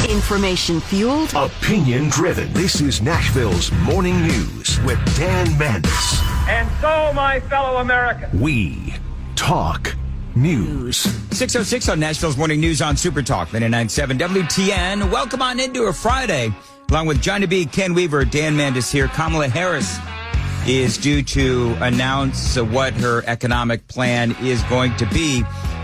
Information fueled, opinion driven. This is Nashville's Morning News with Dan Mandis. And so, my fellow Americans, we talk news. 6:06 on Nashville's Morning News on Super Talk 99.7 WTN. Welcome on into a Friday. Along with Johnny B, Ken Weaver, Dan Mandis here. Kamala Harris is due to announce what her economic plan is going to be.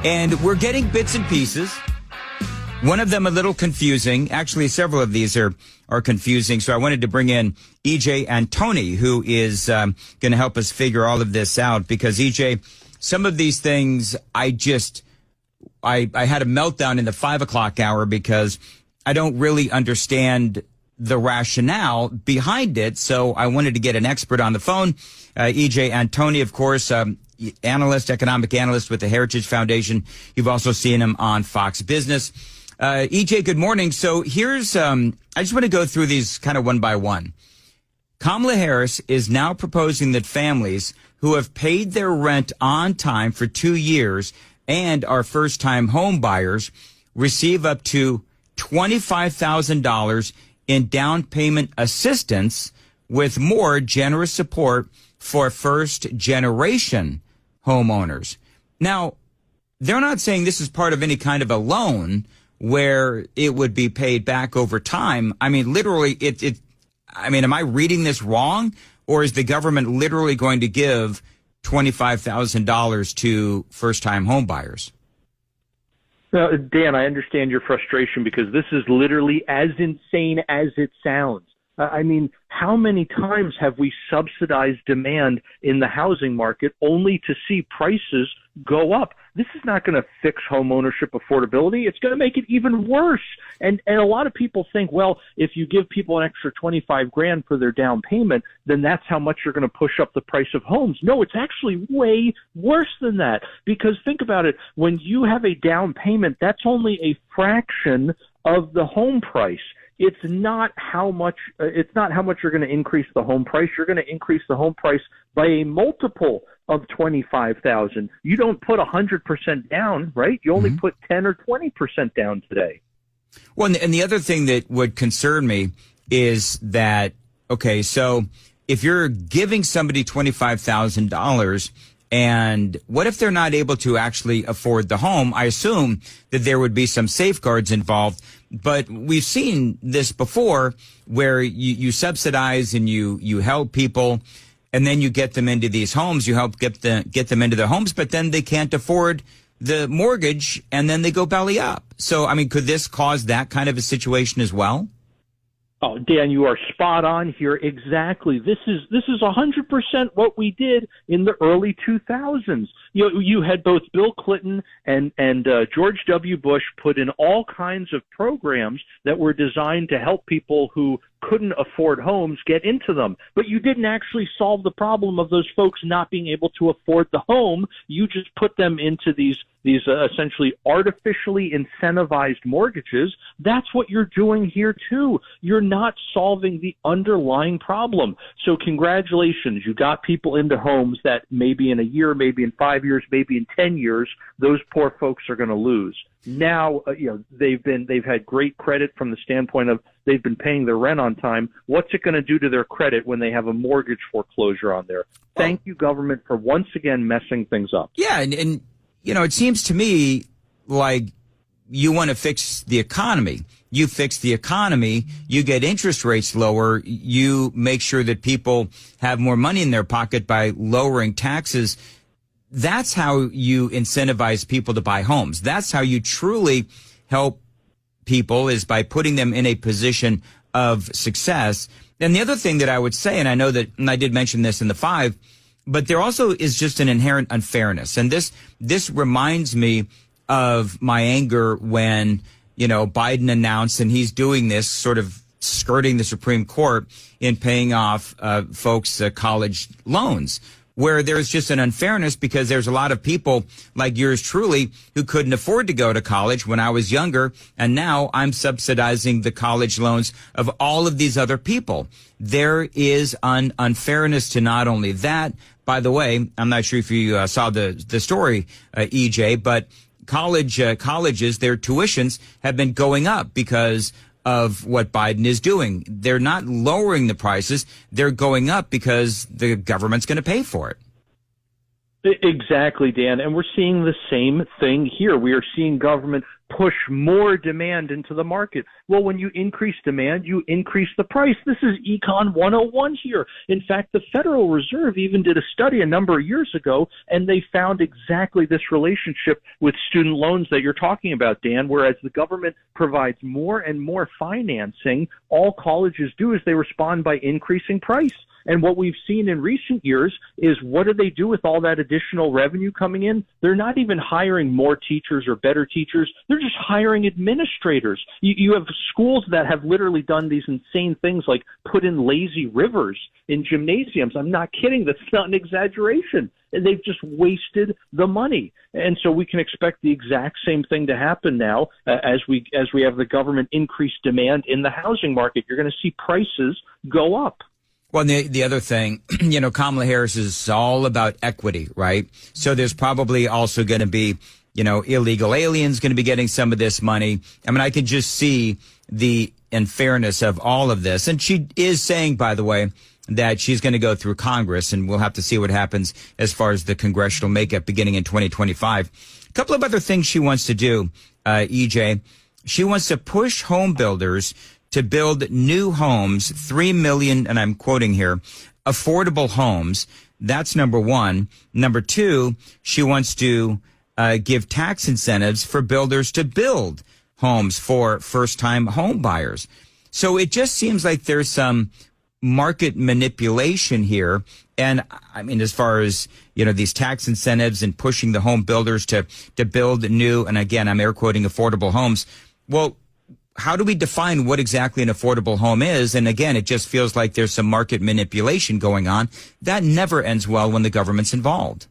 And we're getting bits and pieces. One of them a little confusing. Actually, several of these are confusing. So I wanted to bring in EJ Antoni, who is going to help us figure all of this out. Because, EJ, some of these things I had a meltdown in the 5 o'clock hour because I don't really understand the rationale behind it. So I wanted to get an expert on the phone. EJ Antoni, of course, economic analyst with the Heritage Foundation. You've also seen him on Fox Business. EJ, good morning. So here's, I just want to go through these kind of one by one. Kamala Harris is now proposing that families who have paid their rent on time for 2 years and are first-time home buyers receive up to $25,000 in down payment assistance with more generous support for first-generation homeowners. Now, they're not saying this is part of any kind of a loan where it would be paid back over time. I mean, literally, am I reading this wrong? Or is the government literally going to give $25,000 to first-time home buyers? Well, Dan, I understand your frustration because this is literally as insane as it sounds. I mean, how many times have we subsidized demand in the housing market only to see prices go up? This is not going to fix homeownership affordability. It's going to make it even worse. And a lot of people think, well, if you give people an extra $25,000 for their down payment, then that's how much you're going to push up the price of homes. No, it's actually way worse than that. Because think about it. When you have a down payment, that's only a fraction of the home price. It's not how much you're going to increase the home price. You're going to increase the home price by a multiple of $25,000. You don't put 100% down, right? You only put 10 or 20% down today. Well, and the other thing that would concern me is that, okay, so if you're giving somebody $25,000 and what if they're not able to actually afford the home? I assume that there would be some safeguards involved. But we've seen this before where you subsidize and you help people and then you get them into these homes. You help get them into their homes, but then they can't afford the mortgage and then they go belly up. So, I mean, could this cause that kind of a situation as well? Oh, Dan, you are spot on here. Exactly. This is 100% what we did in the early 2000s. You had both Bill Clinton and George W. Bush put in all kinds of programs that were designed to help people who couldn't afford homes get into them. But you didn't actually solve the problem of those folks not being able to afford the home. You just put them into these essentially artificially incentivized mortgages. That's what you're doing here too. You're not solving the underlying problem. So congratulations, you got people into homes that maybe in a year, maybe in 5 years, maybe in 10 years, those poor folks are going to lose. Now, they've had great credit from the standpoint of they've been paying their rent on time. What's it going to do to their credit when they have a mortgage foreclosure on there? Thank you, government, for once again messing things up. Yeah, and it seems to me like you want to fix the economy. You fix the economy, you get interest rates lower, you make sure that people have more money in their pocket by lowering taxes. That's how you incentivize people to buy homes. That's how you truly help people, is by putting them in a position of success. And the other thing that I would say, and I know that, and I did mention this in the 5, but there also is just an inherent unfairness. And this reminds me of my anger when, Biden announced, and he's doing this sort of skirting the Supreme Court in paying off folks' college loans, where there's just an unfairness because there's a lot of people like yours truly who couldn't afford to go to college when I was younger, and now I'm subsidizing the college loans of all of these other people. There is an unfairness to not only that. By the way, I'm not sure if you saw the story, EJ, but colleges, their tuitions have been going up because of what Biden is doing. They're not lowering the prices. They're going up because the government's going to pay for it. Exactly, Dan. And we're seeing the same thing here. We are seeing government push more demand into the market. Well, when you increase demand, you increase the price. This is Econ 101 here. In fact, the Federal Reserve even did a study a number of years ago, and they found exactly this relationship with student loans that you're talking about, Dan, whereas the government provides more and more financing, all colleges do is they respond by increasing price. And what we've seen in recent years is what do they do with all that additional revenue coming in? They're not even hiring more teachers or better teachers. They're just hiring administrators. You have schools that have literally done these insane things like put in lazy rivers in gymnasiums. I'm not kidding. That's not an exaggeration. And they've just wasted the money. And so we can expect the exact same thing to happen now as we have the government increase demand in the housing market. You're going to see prices go up. Well, the other thing, Kamala Harris is all about equity, right? So there's probably also going to be, illegal aliens going to be getting some of this money. I mean, I could just see the unfairness of all of this. And she is saying, by the way, that she's going to go through Congress, and we'll have to see what happens as far as the congressional makeup beginning in 2025. A couple of other things she wants to do, EJ. She wants to push home builders to build new homes, 3 million, and I'm quoting here, affordable homes. That's number one. Number two, she wants to give tax incentives for builders to build homes for first-time home buyers. So it just seems like there's some market manipulation here. And I mean, as far as, these tax incentives and pushing the home builders to build new, and again, I'm air quoting affordable homes. Well, how do we define what exactly an affordable home is? And again, it just feels like there's some market manipulation going on. That never ends well when the government's involved.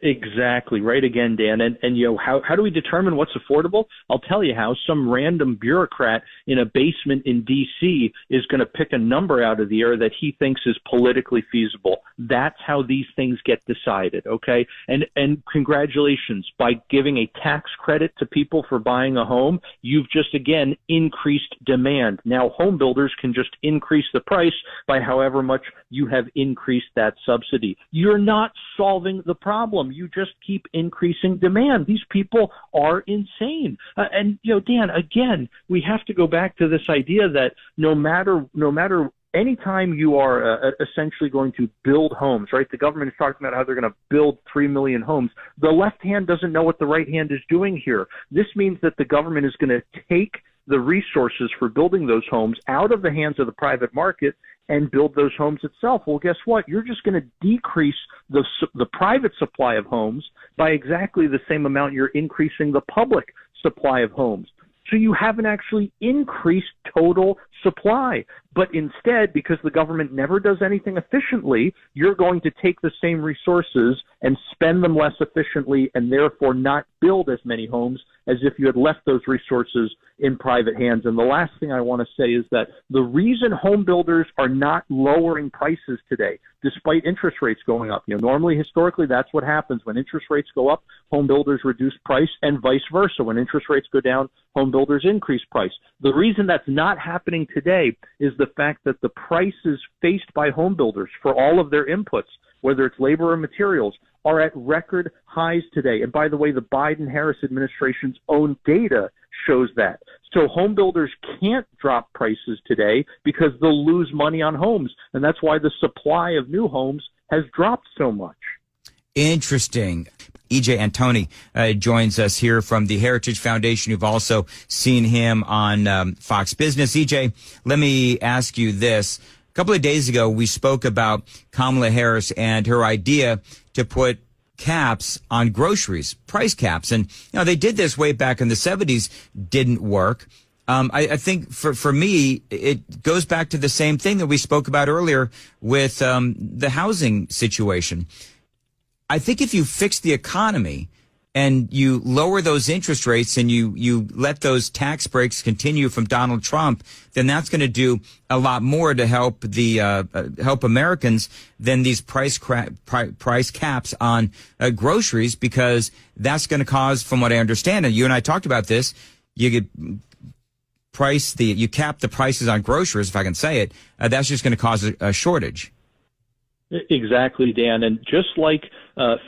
Exactly. Right again, Dan. And how do we determine what's affordable? I'll tell you how. Some random bureaucrat in a basement in D.C. is going to pick a number out of the air that he thinks is politically feasible. That's how these things get decided, okay? And congratulations. By giving a tax credit to people for buying a home, you've just, again, increased demand. Now home builders can just increase the price by however much you have increased that subsidy. You're not solving the problem. You just keep increasing demand. These people are insane. And Dan, again, we have to go back to this idea that no matter anytime you are essentially going to build homes, right? The government is talking about how they're going to build 3 million homes. The left hand doesn't know what the right hand is doing here. This means that the government is going to take the resources for building those homes out of the hands of the private market and build those homes itself. Well, guess what? You're just going to decrease the private supply of homes by exactly the same amount you're increasing the public supply of homes. So you haven't actually increased total supply. But instead, because the government never does anything efficiently, you're going to take the same resources and spend them less efficiently and therefore not build as many homes as if you had left those resources in private hands. And the last thing I want to say is that the reason home builders are not lowering prices today, despite interest rates going up, normally historically that's what happens. When interest rates go up, home builders reduce price and vice versa. When interest rates go down, home builders increase price. The reason that's not happening today is the fact that the prices faced by home builders for all of their inputs, whether it's labor or materials, are at record highs today. And by the way, the Biden-Harris administration's own data shows that. So home builders can't drop prices today because they'll lose money on homes. And that's why the supply of new homes has dropped so much. Interesting. EJ Antoni joins us here from the Heritage Foundation. You've also seen him on Fox Business. EJ, let me ask you this. A couple of days ago, we spoke about Kamala Harris and her idea to put caps on groceries, price caps. And, they did this way back in the 70s, didn't work. I think for me, it goes back to the same thing that we spoke about earlier with the housing situation. I think if you fix the economy and you lower those interest rates and you let those tax breaks continue from Donald Trump, then that's going to do a lot more to help help Americans than these price caps on groceries, because that's going to cause, from what I understand, and you and I talked about this, you cap the prices on groceries, if I can say it, that's just going to cause a shortage. Exactly, Dan. And just like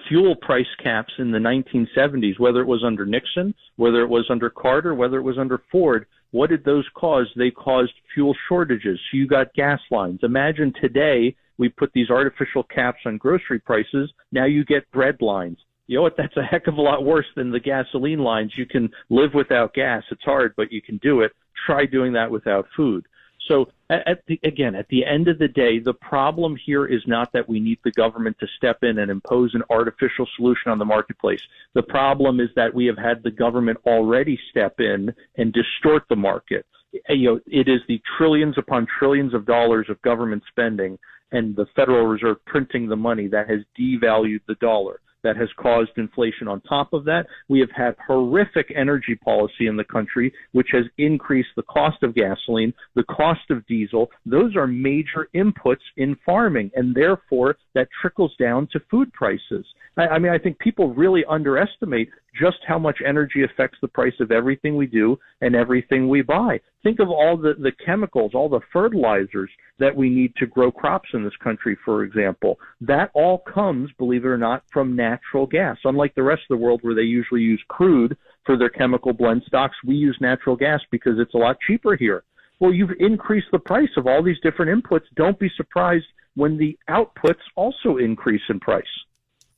fuel price caps in the 1970s, whether it was under Nixon, whether it was under Carter, whether it was under Ford, what did those cause? They caused fuel shortages. So you got gas lines. Imagine today we put these artificial caps on grocery prices. Now you get bread lines. You know what? That's a heck of a lot worse than the gasoline lines. You can live without gas. It's hard, but you can do it. Try doing that without food. So at the end of the day, the problem here is not that we need the government to step in and impose an artificial solution on the marketplace. The problem is that we have had the government already step in and distort the market. It is the trillions upon trillions of dollars of government spending and the Federal Reserve printing the money that has devalued the dollar, that has caused inflation. On top of that, we have had horrific energy policy in the country, which has increased the cost of gasoline, the cost of diesel. Those are major inputs in farming, and therefore that trickles down to food prices. I think people really underestimate just how much energy affects the price of everything we do and everything we buy. Think of all the chemicals, all the fertilizers that we need to grow crops in this country, for example. That all comes, believe it or not, from natural gas. Unlike the rest of the world where they usually use crude for their chemical blend stocks, we use natural gas because it's a lot cheaper here. Well, you've increased the price of all these different inputs. Don't be surprised when the outputs also increase in price.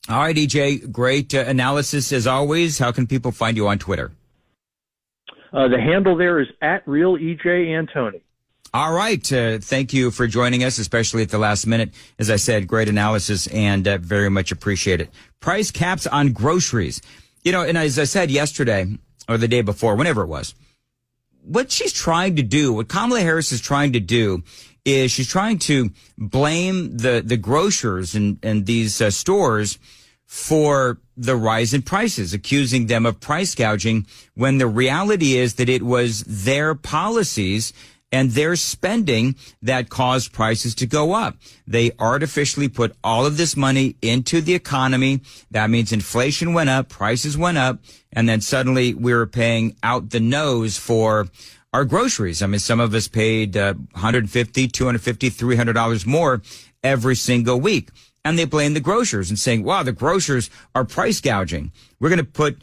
All right, EJ, great analysis as always. How can people find you on Twitter? The handle there is @RealEJAntoni. All right. Thank you for joining us, especially at the last minute. As I said, great analysis and very much appreciate it. Price caps on groceries. And as I said yesterday or the day before, whenever it was, what she's trying to do, what Kamala Harris is trying to do, is she's trying to blame the grocers and these stores for the rise in prices, accusing them of price gouging, when the reality is that it was their policies and their spending that caused prices to go up. They artificially put all of this money into the economy. That means inflation went up, prices went up, and then suddenly we were paying out the nose for our groceries. I mean, some of us paid $150, $250, $300 more every single week. And they blame the grocers and saying, wow, the grocers are price gouging. We're going to put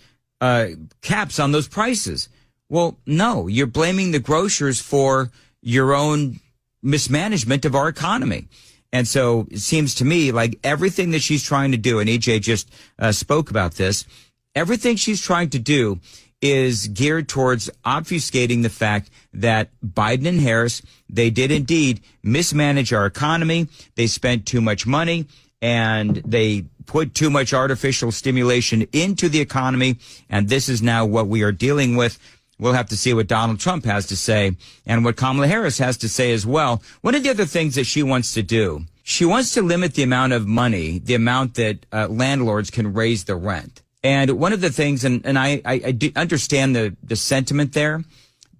caps on those prices. Well, no, you're blaming the grocers for your own mismanagement of our economy. And so it seems to me like everything that she's trying to do, and EJ just spoke about this, everything she's trying to do is geared towards obfuscating the fact that Biden and Harris, they did indeed mismanage our economy. They spent too much money and they put too much artificial stimulation into the economy. And this is now what we are dealing with. We'll have to see what Donald Trump has to say and what Kamala Harris has to say as well. One of the other things that she wants to do, she wants to limit the amount of money, the amount that landlords can raise the rent. And one of the things, and I do understand the sentiment there,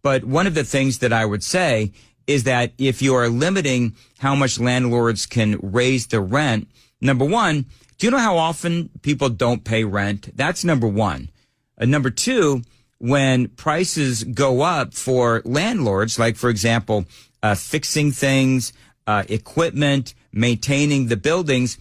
but one of the things that I would say is that if you are limiting how much landlords can raise the rent, number one, do you know how often people don't pay rent? That's number one. Number two, when prices go up for landlords, like, for example, fixing things, equipment, maintaining the buildings,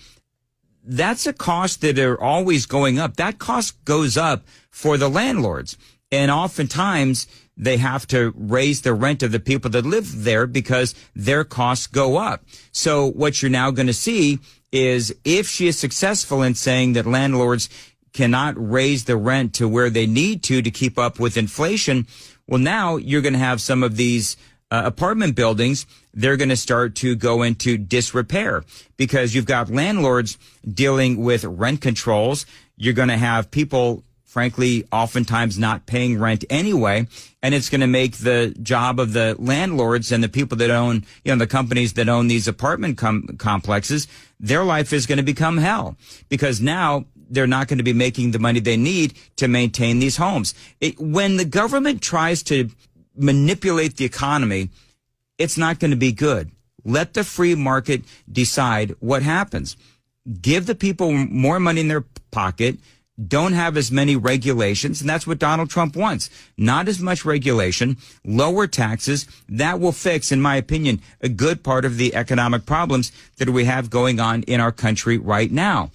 that's a cost that are always going up. That cost goes up for the landlords. And oftentimes they have to raise the rent of the people that live there because their costs go up. So what you're now going to see is, if she is successful in saying that landlords cannot raise the rent to where they need to keep up with inflation, well, now you're going to have some of these apartment buildings, they're going to start to go into disrepair because you've got landlords dealing with rent controls. You're going to have people, frankly, oftentimes not paying rent anyway. And it's going to make the job of the landlords and the people that own, the companies that own these apartment complexes, their life is going to become hell because now they're not going to be making the money they need to maintain these homes. When the government tries to manipulate the economy, it's not going to be good. Let the free market decide what happens. Give the people more money in their pocket. Don't have as many regulations. And that's what Donald Trump wants. Not as much regulation, lower taxes. That will fix, in my opinion, a good part of the economic problems that we have going on in our country right now.